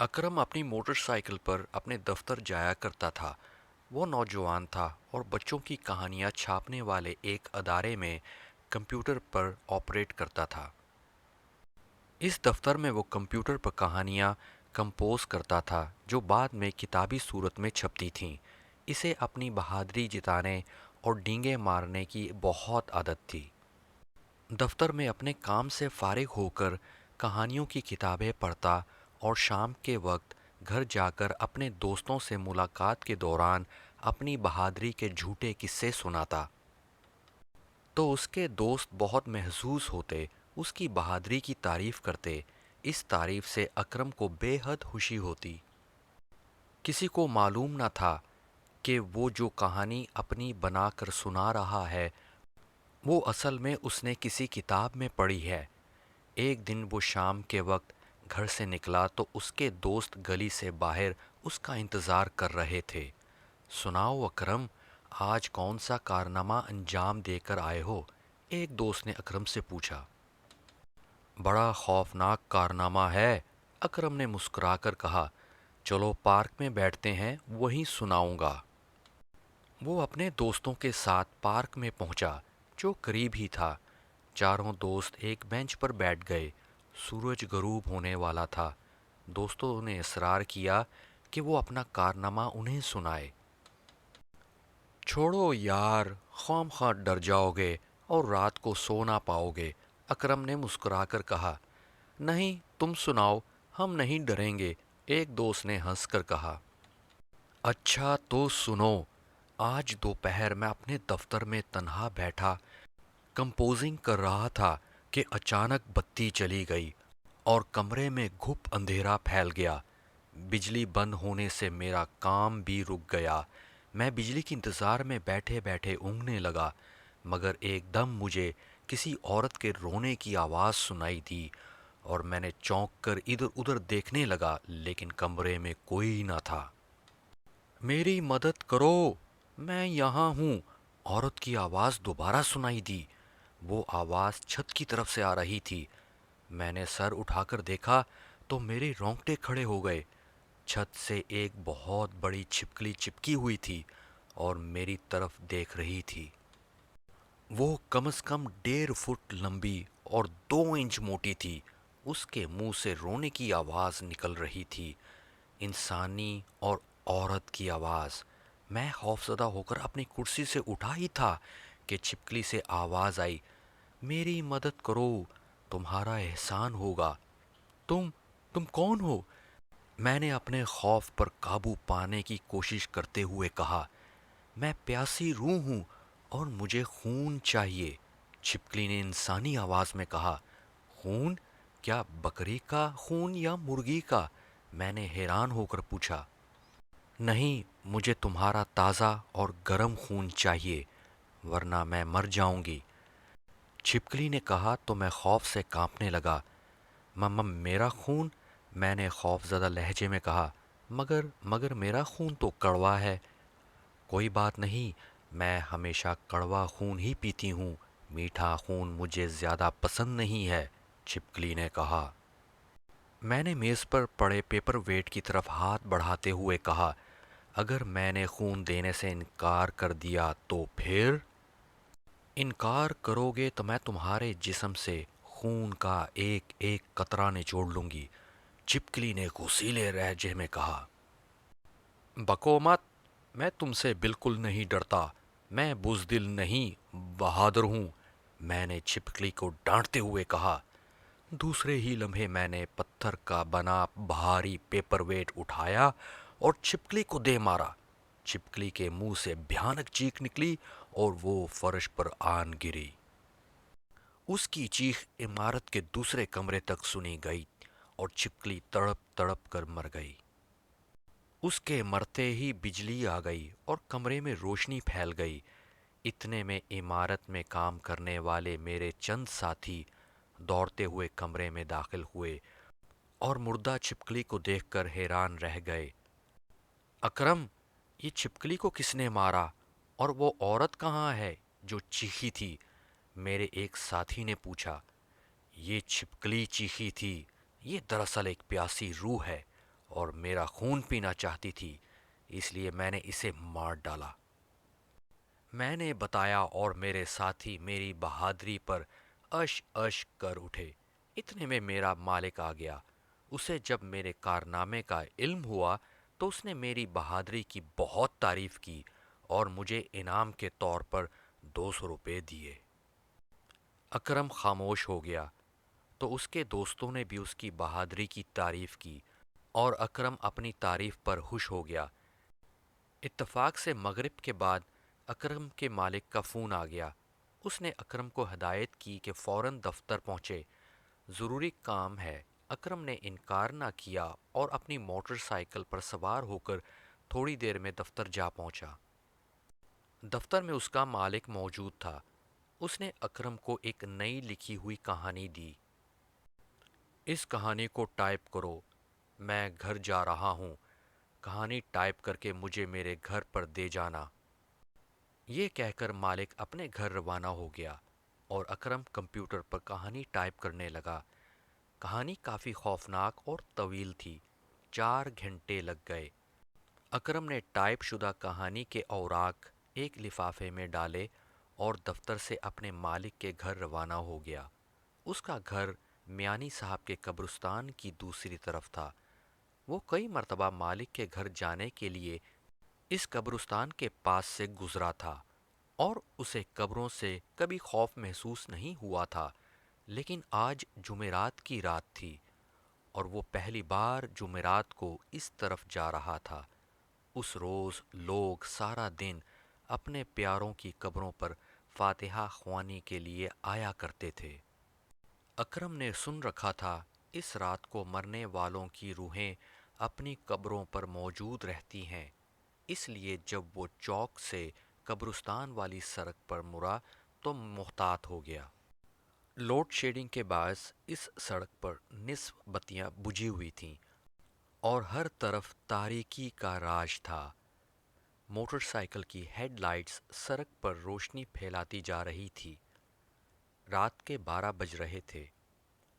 اکرم اپنی motor cycle پر اپنے دفتر جایا کرتا تھا۔ وہ نوجوان تھا اور بچوں کی کہانیاں چھاپنے والے ایک ادارے میں کمپیوٹر پر آپریٹ کرتا تھا۔ اس دفتر میں وہ کمپیوٹر پر کہانیاں کمپوز کرتا تھا جو بعد میں کتابی صورت میں چھپتی تھیں۔ اسے اپنی بہادری جتانے اور ڈینگے مارنے کی بہت عادت تھی۔ دفتر میں اپنے کام سے فارغ ہو کر کہانیوں کی کتابیں پڑھتا اور شام کے وقت گھر جا کر اپنے دوستوں سے ملاقات کے دوران اپنی بہادری کے جھوٹے قصے سناتا۔ تو اس کے دوست بہت محظوظ ہوتے، اس کی بہادری کی تعریف کرتے۔ اس تعریف سے اکرم کو بے حد خوشی ہوتی۔ کسی کو معلوم نہ تھا کہ وہ جو کہانی اپنی بنا کر سنا رہا ہے وہ اصل میں اس نے کسی کتاب میں پڑھی ہے۔ ایک دن وہ شام کے وقت گھر سے نکلا تو اس کے دوست گلی سے باہر اس کا انتظار کر رہے تھے۔ سناؤ اکرم، آج کون سا کارنامہ انجام دے کر آئے ہو؟ ایک دوست نے اکرم سے پوچھا۔ بڑا خوفناک کارنامہ ہے، اکرم نے مسکرا کر کہا۔ چلو پارک میں بیٹھتے ہیں، وہیں سناؤں گا۔ وہ اپنے دوستوں کے ساتھ پارک میں پہنچا جو قریب ہی تھا۔ چاروں دوست ایک بینچ پر بیٹھ گئے۔ سورج غروب ہونے والا تھا۔ دوستوں نے اصرار کیا کہ وہ اپنا کارنامہ انہیں سنائے۔ چھوڑو یار، خواہ مخواہ ڈر جاؤ گے اور رات کو سو نہ پاؤ گے، اکرم نے مسکرا کر کہا۔ نہیں، تم سناؤ، ہم نہیں ڈریں گے، ایک دوست نے ہنس کر کہا۔ اچھا تو سنو۔ آج دوپہر میں اپنے دفتر میں تنہا بیٹھا کمپوزنگ کر رہا تھا کہ اچانک بتی چلی گئی اور کمرے میں گھپ اندھیرا پھیل گیا۔ بجلی بند ہونے سے میرا کام بھی رک گیا۔ میں بجلی کے انتظار میں بیٹھے بیٹھے اونگنے لگا، مگر ایک دم مجھے کسی عورت کے رونے کی آواز سنائی دی اور میں نے چونک کر ادھر ادھر دیکھنے لگا، لیکن کمرے میں کوئی نہ تھا۔ میری مدد کرو، میں یہاں ہوں، عورت کی آواز دوبارہ سنائی دی۔ وہ آواز چھت کی طرف سے آ رہی تھی۔ میں نے سر اٹھا کر دیکھا تو میرے رونگٹے کھڑے ہو گئے۔ چھت سے ایک بہت بڑی چھپکلی چپکی ہوئی تھی اور میری طرف دیکھ رہی تھی۔ وہ کم از کم 1.5 فٹ لمبی اور 2 انچ موٹی تھی۔ اس کے منہ سے رونے کی آواز نکل رہی تھی، انسانی اور عورت کی آواز۔ میں خوفزدہ ہو کر اپنی کرسی سے اٹھا ہی تھا کہ چھپکلی سے آواز آئی، میری مدد کرو، تمہارا احسان ہوگا۔ تم تم کون ہو؟ میں نے اپنے خوف پر قابو پانے کی کوشش کرتے ہوئے کہا، میں پیاسی روح ہوں اور مجھے خون چاہیے۔ چھپکلی نے انسانی آواز میں کہا، خون؟ کیا بکری کا خون یا مرغی کا؟ میں نے حیران ہو کر پوچھا۔ نہیں، مجھے تمہارا تازہ اور گرم خون چاہیے، ورنہ میں مر جاؤں گی۔ چھپکلی نے کہا تو میں خوف سے کانپنے لگا۔ میرا خون؟ میں نے خوف زدہ لہجے میں کہا، مگر میرا خون تو کڑوا ہے۔ کوئی بات نہیں، میں ہمیشہ کڑوا خون ہی پیتی ہوں، میٹھا خون مجھے زیادہ پسند نہیں ہے، چھپکلی نے کہا۔ میں نے میز پر پڑے پیپر ویٹ کی طرف ہاتھ بڑھاتے ہوئے کہا، اگر میں نے خون دینے سے انکار کر دیا تو پھر؟ انکار کرو گے تو میں تمہارے جسم سے خون کا ایک ایک قطرہ نچوڑ لوں گی، چھپکلی نے غصیلے لہجے میں کہا۔ بکو مت، میں تم سے بالکل نہیں ڈرتا، میں بزدل نہیں، بہادر ہوں، میں نے چھپکلی کو ڈانٹتے ہوئے کہا۔ دوسرے ہی لمحے میں نے پتھر کا بنا بھاری پیپر ویٹ اٹھایا اور چھپکلی کو دے مارا۔ چھپکلی کے منہ سے بھیانک چیخ نکلی اور وہ فرش پر آن گری۔ اس کی چیخ عمارت کے دوسرے کمرے تک سنی گئی اور چھپکلی تڑپ تڑپ کر مر گئی۔ اس کے مرتے ہی بجلی آ گئی اور کمرے میں روشنی پھیل گئی۔ اتنے میں عمارت میں کام کرنے والے میرے چند ساتھی دوڑتے ہوئے کمرے میں داخل ہوئے اور مردہ چھپکلی کو دیکھ کر حیران رہ گئے۔ اکرم، یہ چھپکلی کو کس نے مارا اور وہ عورت کہاں ہے جو چیخی تھی؟ میرے ایک ساتھی نے پوچھا۔ یہ چھپکلی چیخی تھی، یہ دراصل ایک پیاسی روح ہے اور میرا خون پینا چاہتی تھی، اس لیے میں نے اسے مار ڈالا۔ میں نے بتایا اور میرے ساتھی میری بہادری پر اش اش کر اٹھے۔ اتنے میں میرا مالک آ گیا۔ اسے جب میرے کارنامے کا علم ہوا تو اس نے میری بہادری کی بہت تعریف کی اور مجھے انعام کے طور پر 200 روپے دیے۔ اکرم خاموش ہو گیا تو اس کے دوستوں نے بھی اس کی بہادری کی تعریف کی اور اکرم اپنی تعریف پر خوش ہو گیا۔ اتفاق سے مغرب کے بعد اکرم کے مالک کا فون آ گیا۔ اس نے اکرم کو ہدایت کی کہ فوراً دفتر پہنچے، ضروری کام ہے۔ اکرم نے انکار نہ کیا اور اپنی موٹر سائیکل پر سوار ہو کر تھوڑی دیر میں دفتر جا پہنچا۔ دفتر میں اس کا مالک موجود تھا۔ اس نے اکرم کو ایک نئی لکھی ہوئی کہانی دی۔ اس کہانی کو ٹائپ کرو، میں گھر جا رہا ہوں، کہانی ٹائپ کر کے مجھے میرے گھر پر دے جانا۔ یہ کہہ کر مالک اپنے گھر روانہ ہو گیا اور اکرم کمپیوٹر پر کہانی ٹائپ کرنے لگا۔ کہانی کافی خوفناک اور طویل تھی، 4 گھنٹے لگ گئے۔ اکرم نے ٹائپ شدہ کہانی کے اوراق ایک لفافے میں ڈالے اور دفتر سے اپنے مالک کے گھر روانہ ہو گیا۔ اس کا گھر میانی صاحب کے قبرستان کی دوسری طرف تھا۔ وہ کئی مرتبہ مالک کے گھر جانے کے لیے اس قبرستان کے پاس سے گزرا تھا اور اسے قبروں سے کبھی خوف محسوس نہیں ہوا تھا، لیکن آج جمعرات کی رات تھی اور وہ پہلی بار جمعرات کو اس طرف جا رہا تھا۔ اس روز لوگ سارا دن اپنے پیاروں کی قبروں پر فاتحہ خوانی کے لیے آیا کرتے تھے۔ اکرم نے سن رکھا تھا اس رات کو مرنے والوں کی روحیں اپنی قبروں پر موجود رہتی ہیں، اس لیے جب وہ چوک سے قبرستان والی سڑک پر مڑا تو محتاط ہو گیا۔ لوڈ شیڈنگ کے باعث اس سڑک پر نصف بتیاں بجھی ہوئی تھیں اور ہر طرف تاریکی کا راج تھا۔ موٹر سائیکل کی ہیڈ لائٹس سڑک پر روشنی پھیلاتی جا رہی تھی۔ رات کے 12 بج رہے تھے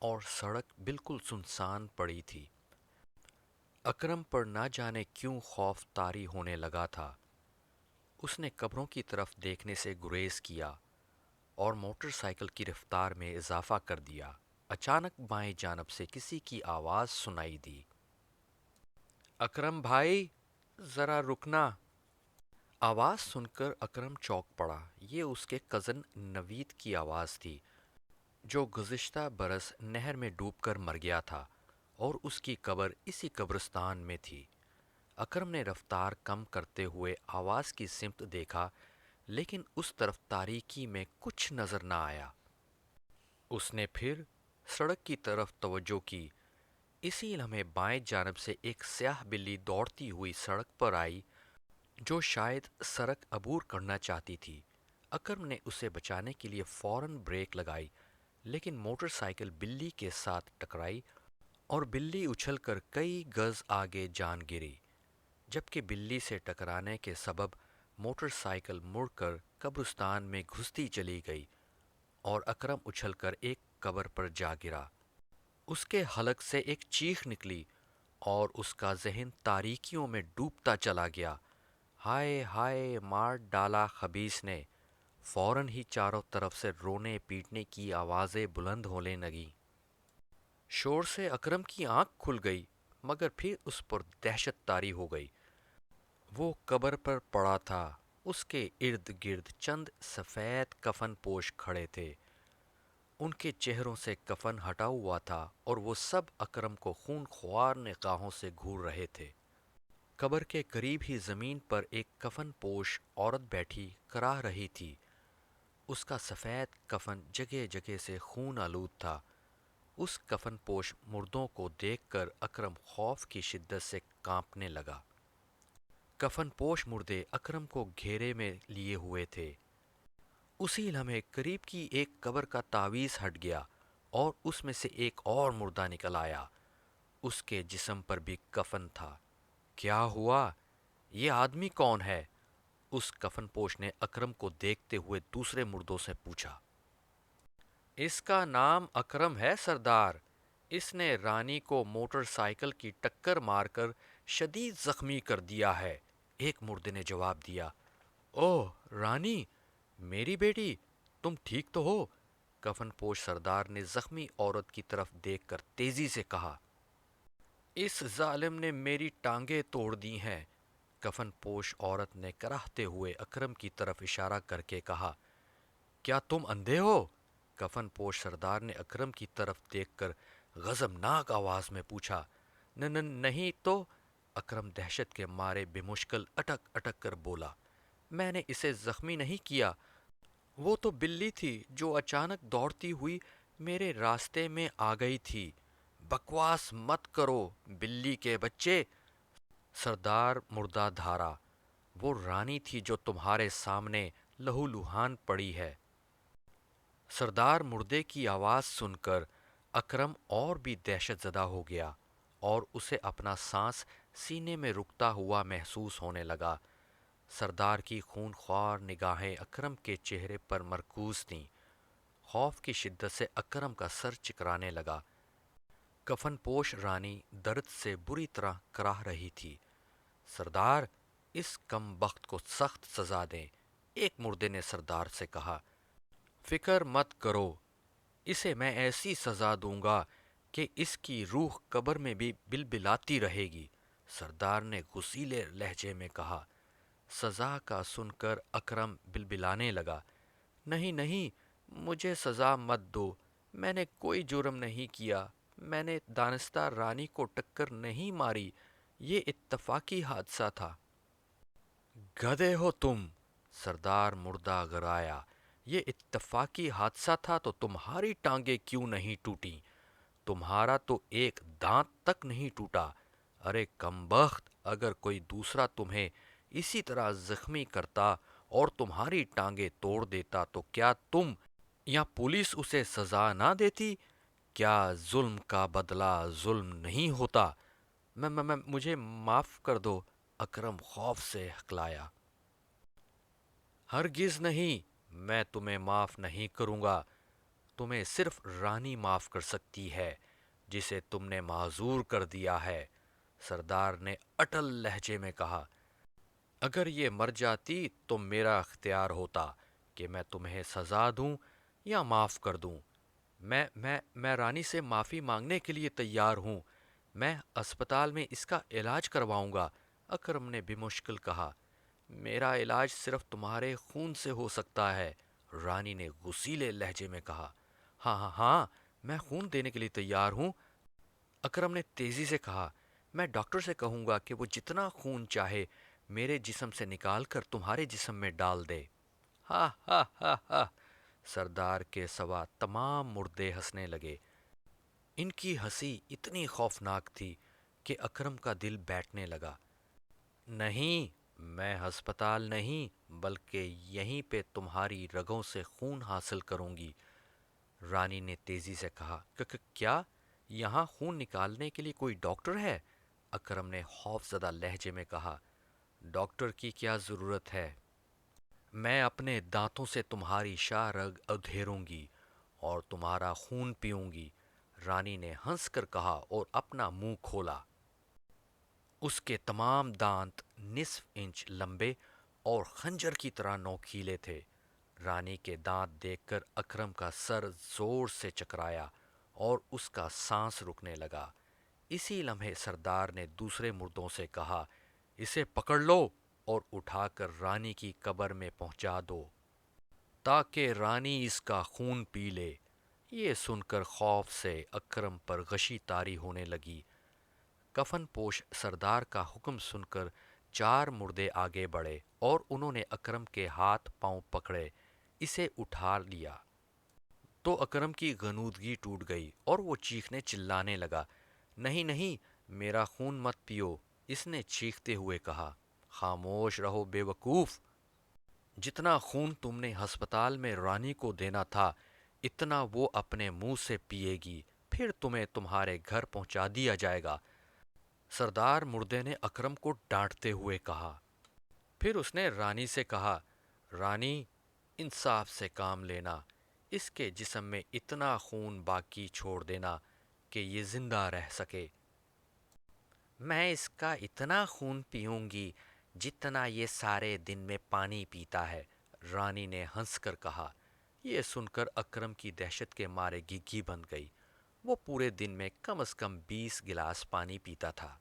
اور سڑک بالکل سنسان پڑی تھی۔ اکرم پر نہ جانے کیوں خوف طاری ہونے لگا تھا۔ اس نے قبروں کی طرف دیکھنے سے گریز کیا اور موٹر سائیکل کی رفتار میں اضافہ کر دیا۔ اچانک بائیں جانب سے کسی کی آواز سنائی دی، اکرم بھائی، ذرا رکنا۔ آواز سن کر اکرم چونک پڑا۔ یہ اس کے کزن نوید کی آواز تھی، جو گزشتہ برس نہر میں ڈوب کر مر گیا تھا اور اس کی قبر اسی قبرستان میں تھی۔ اکرم نے رفتار کم کرتے ہوئے آواز کی سمت دیکھا، لیکن اس طرف تاریکی میں کچھ نظر نہ آیا۔ اس نے پھر سڑک کی طرف توجہ کی۔ اسی لمحے بائیں جانب سے ایک سیاہ بلی دوڑتی ہوئی سڑک پر آئی، جو شاید سڑک عبور کرنا چاہتی تھی۔ اکرم نے اسے بچانے کے لیے فوراً بریک لگائی، لیکن موٹر سائیکل بلی کے ساتھ ٹکرائی اور بلی اچھل کر کئی گز آگے جان گری، جبکہ بلی سے ٹکرانے کے سبب موٹر سائیکل مڑ کر قبرستان میں گھستی چلی گئی اور اکرم اچھل کر ایک قبر پر جا گرا۔ اس کے حلق سے ایک چیخ نکلی اور اس کا ذہن تاریکیوں میں ڈوبتا چلا گیا۔ ہائے ہائے، مار ڈالا خبیث نے! فوراً ہی چاروں طرف سے رونے پیٹنے کی آوازیں بلند ہونے لگیں۔ شور سے اکرم کی آنکھ کھل گئی، مگر پھر اس پر دہشت طاری ہو گئی۔ وہ قبر پر پڑا تھا، اس کے ارد گرد چند سفید کفن پوش کھڑے تھے۔ ان کے چہروں سے کفن ہٹا ہوا تھا اور وہ سب اکرم کو خون خوار نگاہوں سے گھور رہے تھے۔ قبر کے قریب ہی زمین پر ایک کفن پوش عورت بیٹھی کراہ رہی تھی۔ اس کا سفید کفن جگہ جگہ سے خون آلود تھا۔ اس کفن پوش مردوں کو دیکھ کر اکرم خوف کی شدت سے کانپنے لگا۔ کفن پوش مردے اکرم کو گھیرے میں لیے ہوئے تھے۔ اسی لمحے قریب کی ایک قبر کا تعویذ ہٹ گیا اور اس میں سے ایک اور مردہ نکل آیا۔ اس کے جسم پر بھی کفن تھا۔ کیا ہوا؟ یہ آدمی کون ہے؟ اس کفن پوش نے اکرم کو دیکھتے ہوئے دوسرے مردوں سے پوچھا۔ اس کا نام اکرم ہے سردار، اس نے رانی کو موٹر سائیکل کی ٹکر مار کر شدید زخمی کر دیا ہے، ایک مردے نے جواب دیا۔ اوہ رانی، میری بیٹی، تم ٹھیک تو ہو؟ کفن پوش سردار نے زخمی عورت کی طرف دیکھ کر تیزی سے کہا۔ اس ظالم نے میری ٹانگیں توڑ دی ہیں، کفن پوش عورت نے کراہتے ہوئے اکرم کی طرف اشارہ کر کے کہا۔ کیا تم اندھے ہو؟ کفن پوش سردار نے اکرم کی طرف دیکھ کر غضبناک آواز میں پوچھا۔ نہیں تو، اکرم دہشت کے مارے بے مشکل اٹک اٹک کر بولا۔ میں نے اسے زخمی نہیں کیا، وہ تو بلی تھی جو اچانک دوڑتی ہوئی میرے راستے میں آ گئی تھی۔ بکواس مت کرو بلی کے بچے، سردار مردہ دھارا۔ وہ رانی تھی جو تمہارے سامنے لہو لہان پڑی ہے۔ سردار مردے کی آواز سن کر اکرم اور بھی دہشت زدہ ہو گیا اور اسے اپنا سانس سینے میں رکتا ہوا محسوس ہونے لگا۔ سردار کی خون خوار نگاہیں اکرم کے چہرے پر مرکوز تھیں۔ خوف کی شدت سے اکرم کا سر چکرانے لگا۔ کفن پوش رانی درد سے بری طرح کراہ رہی تھی۔ سردار، اس کم بخت کو سخت سزا دیں، ایک مردے نے سردار سے کہا۔ فکر مت کرو، اسے میں ایسی سزا دوں گا کہ اس کی روح قبر میں بھی بلبلاتی رہے گی، سردار نے غصیلے لہجے میں کہا۔ سزا کا سن کر اکرم بلبلانے لگا۔ نہیں نہیں، مجھے سزا مت دو، میں نے کوئی جرم نہیں کیا، میں نے دانستہ رانی کو ٹکر نہیں ماری، یہ اتفاقی حادثہ تھا۔ گدھے ہو تم، سردار مردہ گرایا۔ یہ اتفاقی حادثہ تھا تو تمہاری ٹانگیں کیوں نہیں ٹوٹیں؟ تمہارا تو ایک دانت تک نہیں ٹوٹا۔ ارے کمبخت، اگر کوئی دوسرا تمہیں اسی طرح زخمی کرتا اور تمہاری ٹانگیں توڑ دیتا تو کیا تم یا پولیس اسے سزا نہ دیتی؟ کیا ظلم کا بدلہ ظلم نہیں ہوتا؟ مجھے معاف کر دو، اکرم خوف سے ہکلایا۔ ہرگز نہیں، میں تمہیں معاف نہیں کروں گا، تمہیں صرف رانی معاف کر سکتی ہے جسے تم نے معذور کر دیا ہے، سردار نے اٹل لہجے میں کہا۔ اگر یہ مر جاتی تو میرا اختیار ہوتا کہ میں تمہیں سزا دوں یا معاف کر دوں۔ میں رانی سے معافی مانگنے کے لیے تیار ہوں، میں اسپتال میں اس کا علاج کرواؤں گا، اکرم نے بمشکل کہا۔ میرا علاج صرف تمہارے خون سے ہو سکتا ہے، رانی نے غصیلے لہجے میں کہا۔ ہاں ہاں ہاں، میں خون دینے کے لیے تیار ہوں، اکرم نے تیزی سے کہا۔ میں ڈاکٹر سے کہوں گا کہ وہ جتنا خون چاہے میرے جسم سے نکال کر تمہارے جسم میں ڈال دے۔ ہا ہا ہا ہا، سردار کے سوا تمام مردے ہنسنے لگے۔ ان کی ہنسی اتنی خوفناک تھی کہ اکرم کا دل بیٹھنے لگا۔ نہیں، میں ہسپتال نہیں بلکہ یہیں پہ تمہاری رگوں سے خون حاصل کروں گی، رانی نے تیزی سے کہا۔ کیا یہاں خون نکالنے کے لیے کوئی ڈاکٹر ہے؟ اکرم نے خوف زدہ لہجے میں کہا۔ ڈاکٹر کی کیا ضرورت ہے؟ میں اپنے دانتوں سے تمہاری شاہ رگ ادھیروں گی اور تمہارا خون پیوں گی، رانی نے ہنس کر کہا اور اپنا منہ کھولا۔ اس کے تمام دانت نصف انچ لمبے اور خنجر کی طرح نوکیلے تھے۔ رانی کے دانت دیکھ کر اکرم کا سر زور سے چکرایا اور اس کا سانس رکنے لگا۔ اسی لمحے سردار نے دوسرے مردوں سے کہا، اسے پکڑ لو اور اٹھا کر رانی کی قبر میں پہنچا دو تاکہ رانی اس کا خون پی لے۔ یہ سن کر خوف سے اکرم پر غشی طاری ہونے لگی۔ کفن پوش سردار کا حکم سن کر چار مردے آگے بڑھے اور انہوں نے اکرم کے ہاتھ پاؤں پکڑے، اسے اٹھا لیا تو اکرم کی غنودگی ٹوٹ گئی اور وہ چیخنے چلانے لگا۔ نہیں نہیں، میرا خون مت پیو، اس نے چیختے ہوئے کہا۔ خاموش رہو بے وقوف، جتنا خون تم نے ہسپتال میں رانی کو دینا تھا اتنا وہ اپنے منہ سے پیے گی، پھر تمہیں تمہارے گھر پہنچا دیا جائے گا، سردار مردے نے اکرم کو ڈانٹتے ہوئے کہا۔ پھر اس نے رانی سے کہا، رانی، انصاف سے کام لینا، اس کے جسم میں اتنا خون باقی چھوڑ دینا کہ یہ زندہ رہ سکے۔ میں اس کا اتنا خون پیوں گی جتنا یہ سارے دن میں پانی پیتا ہے، رانی نے ہنس کر کہا۔ یہ سن کر اکرم کی دہشت کے مارے گھی بن گئی۔ وہ پورے دن میں کم از کم 20 گلاس پانی پیتا تھا۔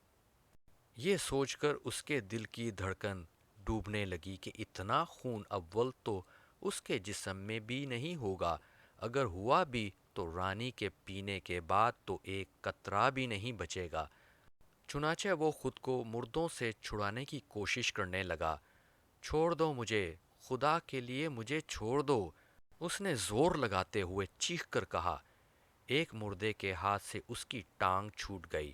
یہ سوچ کر اس کے دل کی دھڑکن ڈوبنے لگی کہ اتنا خون اول تو اس کے جسم میں بھی نہیں ہوگا، اگر ہوا بھی تو رانی کے پینے کے بعد تو ایک قطرہ بھی نہیں بچے گا۔ چنانچہ وہ خود کو مردوں سے چھڑانے کی کوشش کرنے لگا۔ چھوڑ دو مجھے، خدا کے لیے مجھے چھوڑ دو، اس نے زور لگاتے ہوئے چیخ کر کہا۔ ایک مردے کے ہاتھ سے اس کی ٹانگ چھوٹ گئی۔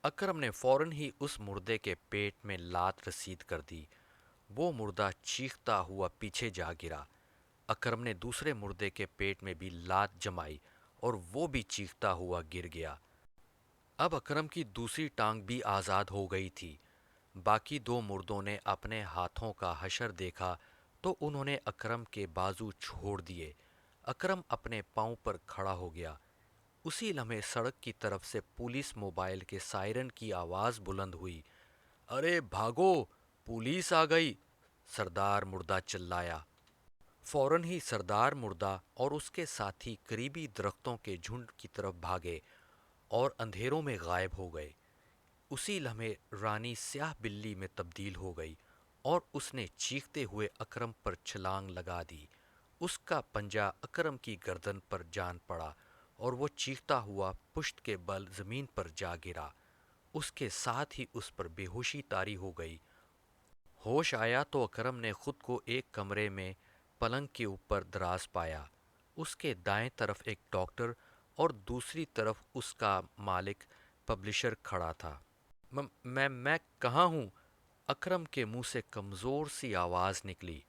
اکرم نے فوراً ہی اس مردے کے پیٹ میں لات رسید کر دی۔ وہ مردہ چیختا ہوا پیچھے جا گرا۔ اکرم نے دوسرے مردے کے پیٹ میں بھی لات جمائی اور وہ بھی چیختا ہوا گر گیا۔ اب اکرم کی دوسری ٹانگ بھی آزاد ہو گئی تھی۔ باقی دو مردوں نے اپنے ہاتھوں کا حشر دیکھا تو انہوں نے اکرم کے بازو چھوڑ دیے۔ اکرم اپنے پاؤں پر کھڑا ہو گیا۔ اسی لمحے سڑک کی طرف سے پولیس موبائل کے سائرن کی آواز بلند ہوئی۔ ارے بھاگو، پولیس آ گئی، سردار مردہ چلایا۔ فوراً ہی سردار مردہ اور اس کے ساتھی قریبی درختوں کے جھنڈ کی طرف بھاگے اور اندھیروں میں غائب ہو گئے۔ اسی لمحے رانی سیاہ بلی میں تبدیل ہو گئی اور اس نے چیختے ہوئے اکرم پر چھلانگ لگا دی۔ اس کا پنجہ اکرم کی گردن پر جان پڑا اور وہ چیختا ہوا پشت کے بل زمین پر جا گرا۔ اس کے ساتھ ہی اس پر بے ہوشی طاری ہو گئی۔ ہوش آیا تو اکرم نے خود کو ایک کمرے میں پلنگ کے اوپر دراز پایا۔ اس کے دائیں طرف ایک ڈاکٹر اور دوسری طرف اس کا مالک پبلشر کھڑا تھا۔ میں کہاں ہوں؟ اکرم کے منہ سے کمزور سی آواز نکلی۔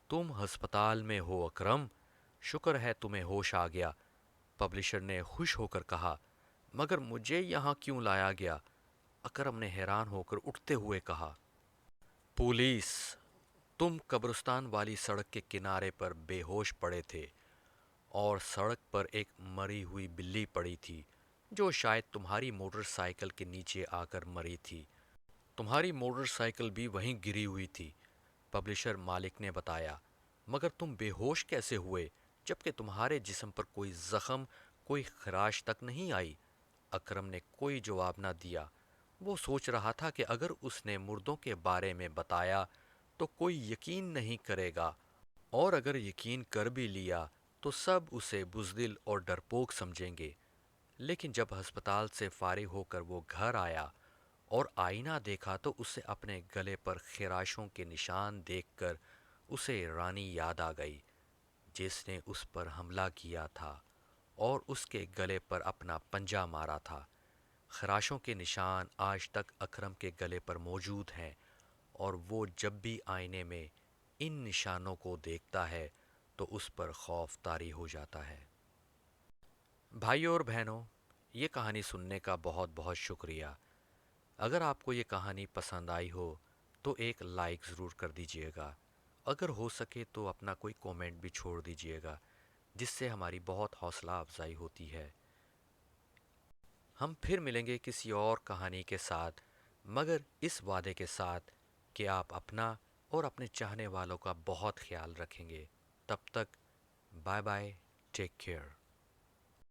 تم ہسپتال میں ہو اکرم، شکر ہے تمہیں ہوش آ گیا، پبلشر نے خوش ہو کر کہا۔ مگر مجھے یہاں کیوں لایا گیا؟ اکرم نے حیران ہو کر اٹھتے ہوئے کہا۔ پولیس! تم قبرستان والی سڑک کے کنارے پر بے ہوش پڑے تھے اور سڑک پر ایک مری ہوئی بلی پڑی تھی جو شاید تمہاری موٹر سائیکل کے نیچے آ کر مری تھی۔ تمہاری موٹر سائیکل بھی وہیں گری ہوئی تھی، پبلشر مالک نے بتایا۔ مگر تم بے ہوش کیسے ہوئے جبکہ تمہارے جسم پر کوئی زخم، کوئی خراش تک نہیں آئی؟ اکرم نے کوئی جواب نہ دیا۔ وہ سوچ رہا تھا کہ اگر اس نے مردوں کے بارے میں بتایا تو کوئی یقین نہیں کرے گا، اور اگر یقین کر بھی لیا تو سب اسے بزدل اور ڈرپوک سمجھیں گے۔ لیکن جب ہسپتال سے فارغ ہو کر وہ گھر آیا اور آئینہ دیکھا تو اسے اپنے گلے پر خراشوں کے نشان دیکھ کر اسے رانی یاد آ گئی جس نے اس پر حملہ کیا تھا اور اس کے گلے پر اپنا پنجہ مارا تھا۔ خراشوں کے نشان آج تک اکرم کے گلے پر موجود ہیں اور وہ جب بھی آئینے میں ان نشانوں کو دیکھتا ہے تو اس پر خوف طاری ہو جاتا ہے۔ بھائیوں اور بہنوں، یہ کہانی سننے کا بہت بہت شکریہ۔ اگر آپ کو یہ کہانی پسند آئی ہو تو ایک لائک ضرور کر دیجئے گا۔ اگر ہو سکے تو اپنا کوئی کومنٹ بھی چھوڑ دیجئے گا، جس سے ہماری بہت حوصلہ افزائی ہوتی ہے۔ ہم پھر ملیں گے کسی اور کہانی کے ساتھ، مگر اس وعدے کے ساتھ کہ آپ اپنا اور اپنے چاہنے والوں کا بہت خیال رکھیں گے۔ تب تک بائے بائے، ٹیک کیئر۔